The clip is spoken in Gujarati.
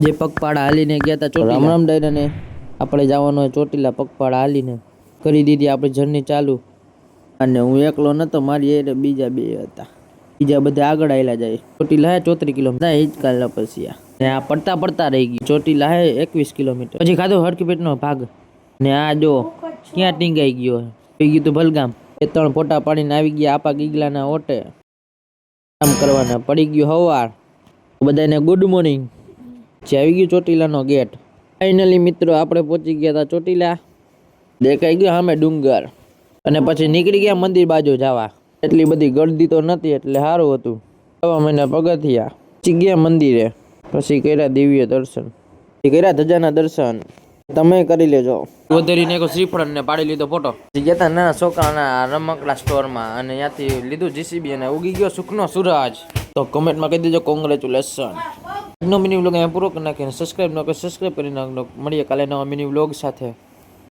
જે પગપાળા હાલીને ગયા હતા ચોટીલા રામ રામ ડાયરાને આપણે જવાનું હોય ચોટીલા પગપાળા હાલીને કરી દીધી આપણી જર્ની ચાલુ અને હું એકલો નતો મારી એ બીજા બે હતા બીજા બધા આગળ આવેલા જાય ચોટીલા હે 34 કિલોમીટર હિંચકાલ પછી આ પડતા પડતા રહી ગઈ ચોટીલા હે 21 કિલોમીટર પછી ખાધો હરકી પેટનો ભાગ ને આ જો ક્યાં ટીંગાઈ ગયો થઈ ગયું તું ભલગામ 3 ફોટા પાડીને આવી ગયા આપા ગીગલાના ઓટે કામ કરવાના પડી ગયું હવાર બધાને ગુડ મોર્નિંગ આવી ગયું ચોટીલાનો ગેટ ફાઇનલી મિત્રો આપણે પહોંચી ગયા હતા ચોટીલા દેખાઈ ગયો સામે ડુંગર અને પછી નીકળી ગયા મંદિર બાજુ જવા એટલી બધી ગળદી તો નથી એટલે સારું હતું 6 મહિના પગથિયા પહોંચી ગયા મંદિરે પછી કર્યા દિવ્ય દર્શન કર્યા ધજાના દર્શન તમે કરી લેજો વધારીને એક શ્રીફળ ને પાડી લીધો ફોટો ગયા હતા નાના છોકરાના રમકડા સ્ટોરમાં અને ત્યાંથી લીધું જીસીબી અને ઉગી ગયો સુખનો સૂરજ તો કમેન્ટમાં કહી દેજો કોંગ્રેચ્યુલેશન નો મિની વ્લોગ અહીંયા પૂરો કરી નાખીને સબસ્ક્રાઇબ ન કરો સબસ્ક્રાઇબ કરી નાખો મળીએ કાલે નવા મિની વ્લોગ સાથે।